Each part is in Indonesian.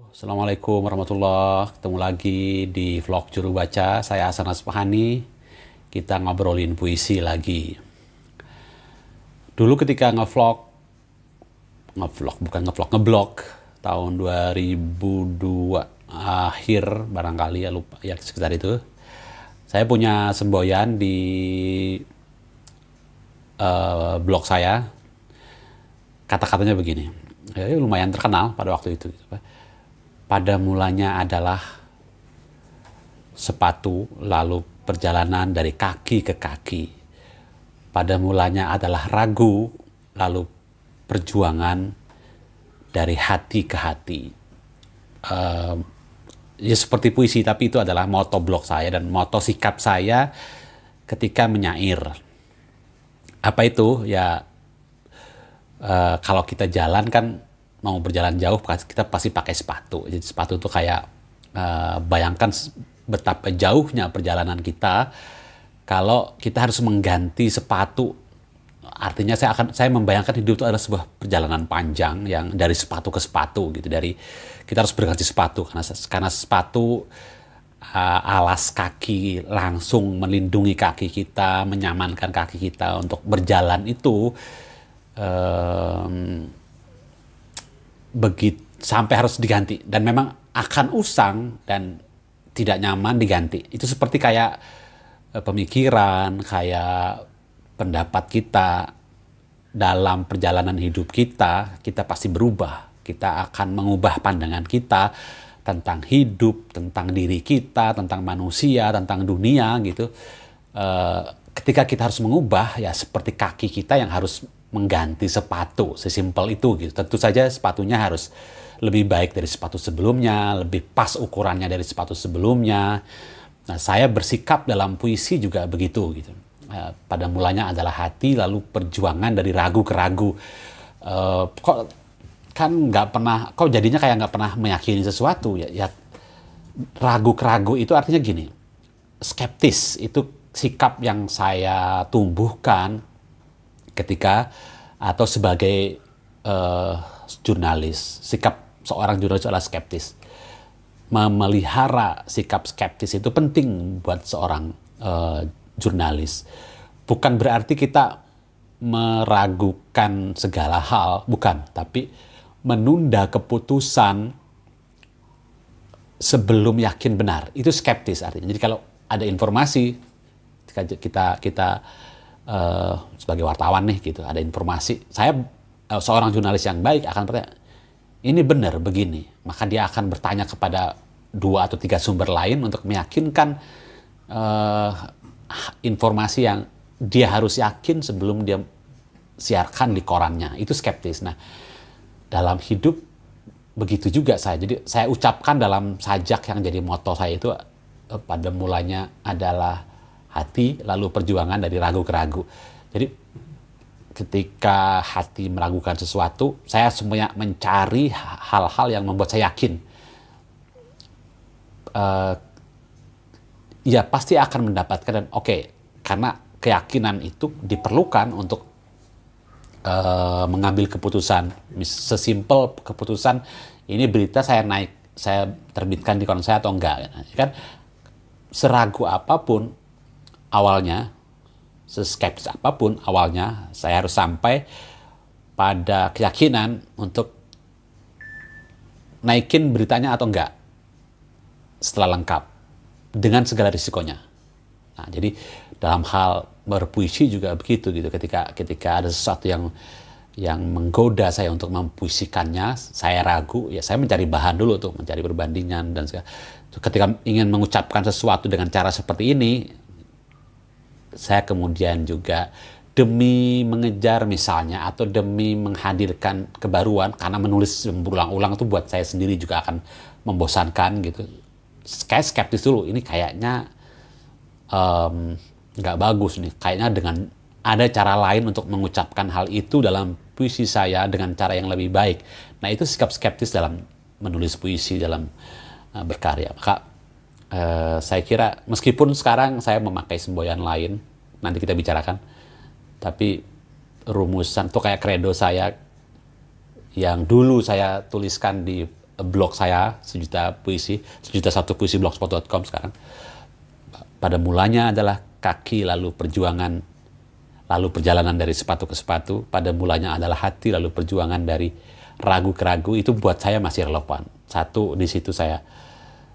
Assalamualaikum warahmatullahi. Ketemu lagi di vlog Juru Baca. Saya Hasan Aspahani. Kita ngobrolin puisi lagi. Dulu ketika ngeblog tahun 2002 akhir barangkali ya, lupa ya, sekitar itu. Saya punya semboyan di blog saya. Kata-katanya begini. Lumayan terkenal pada waktu itu. Pada mulanya adalah sepatu, lalu perjalanan dari kaki ke kaki. Pada mulanya adalah ragu, lalu perjuangan dari hati ke hati. Ya seperti puisi, tapi itu adalah moto blog saya dan moto sikap saya ketika menyair. Apa itu? Ya kalau kita jalan kan, mau berjalan jauh kita pasti pakai sepatu. Jadi sepatu itu kayak bayangkan betapa jauhnya perjalanan kita kalau kita harus mengganti sepatu. Artinya saya membayangkan hidup itu adalah sebuah perjalanan panjang yang dari sepatu ke sepatu gitu. Kita harus berganti sepatu karena sepatu alas kaki langsung melindungi kaki kita, menyamankan kaki kita untuk berjalan itu. Begitu sampai harus diganti dan memang akan usang dan tidak nyaman diganti. Itu seperti kayak pemikiran, kayak pendapat kita dalam perjalanan hidup kita pasti berubah. Kita akan mengubah pandangan kita tentang hidup, tentang diri kita, tentang manusia, tentang dunia gitu. Ketika kita harus mengubah, ya seperti kaki kita yang harus mengganti sepatu, sesimpel itu gitu. Tentu saja sepatunya harus lebih baik dari sepatu sebelumnya, lebih pas ukurannya dari sepatu sebelumnya. Nah, saya bersikap dalam puisi juga begitu gitu. Pada mulanya adalah hati, lalu perjuangan dari ragu ke ragu. Kok jadinya kayak nggak pernah meyakini sesuatu ya. Ragu ke ragu itu artinya gini, skeptis itu sikap yang saya tumbuhkan ketika atau sebagai jurnalis. Sikap seorang jurnalis adalah skeptis. Memelihara sikap skeptis itu penting buat seorang jurnalis. Bukan berarti kita meragukan segala hal, bukan, tapi menunda keputusan sebelum yakin benar. Itu skeptis artinya. Jadi kalau ada informasi, kita sebagai wartawan nih gitu, ada informasi, saya seorang jurnalis yang baik akan bertanya, ini benar begini, maka dia akan bertanya kepada 2 atau 3 sumber lain untuk meyakinkan informasi yang dia harus yakin sebelum dia siarkan di korannya. Itu skeptis. Nah, dalam hidup begitu juga saya. Jadi saya ucapkan dalam sajak yang jadi moto saya itu, pada mulanya adalah hati, lalu perjuangan dari ragu ke ragu. Jadi ketika hati meragukan sesuatu, saya semuanya mencari hal-hal yang membuat saya yakin. Ya pasti akan mendapatkan, dan karena keyakinan itu diperlukan untuk mengambil keputusan. Sesimpel keputusan, ini berita saya terbitkan di koran saya atau enggak. Kan seragu apapun awalnya, seskeptis apapun awalnya, saya harus sampai pada keyakinan untuk naikin beritanya atau enggak setelah lengkap dengan segala risikonya. Nah, jadi dalam hal berpuisi juga begitu gitu. Ketika ada sesuatu yang menggoda saya untuk mempuisikannya, saya ragu, ya saya mencari bahan dulu tuh, mencari perbandingan dan segala. Ketika ingin mengucapkan sesuatu dengan cara seperti ini, saya kemudian juga demi mengejar misalnya atau demi menghadirkan kebaruan, karena menulis berulang-ulang itu buat saya sendiri juga akan membosankan gitu. Kayak skeptis dulu, ini kayaknya nggak bagus nih, kayaknya dengan ada cara lain untuk mengucapkan hal itu dalam puisi saya dengan cara yang lebih baik. Nah, itu sikap skeptis dalam menulis puisi, dalam berkarya. Maka saya kira meskipun sekarang saya memakai semboyan lain, nanti kita bicarakan, tapi rumusan, itu kayak kredo saya yang dulu saya tuliskan di blog saya, Sejuta Puisi, Sejuta Satu Puisi blogspot.com sekarang. Pada mulanya adalah kaki, lalu perjuangan, lalu perjalanan dari sepatu ke sepatu. Pada mulanya adalah hati, lalu perjuangan dari ragu ke ragu. Itu buat saya masih relevan. Satu, di situ saya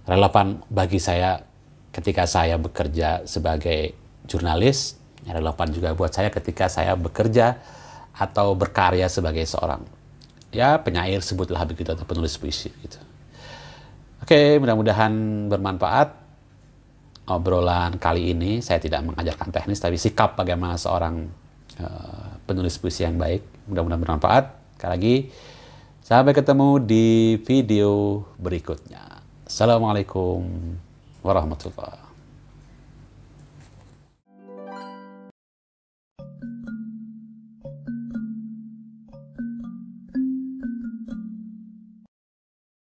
relevan bagi saya ketika saya bekerja sebagai jurnalis, relevan juga buat saya ketika saya bekerja atau berkarya sebagai seorang penyair, sebutlah begitu, atau penulis puisi gitu. Oke, mudah-mudahan bermanfaat obrolan kali ini. Saya tidak mengajarkan teknis, tapi sikap bagaimana seorang penulis puisi yang baik. Mudah-mudahan bermanfaat. Sekali lagi, sampai ketemu di video berikutnya. Assalamualaikum warahmatullahi wabarakatuh.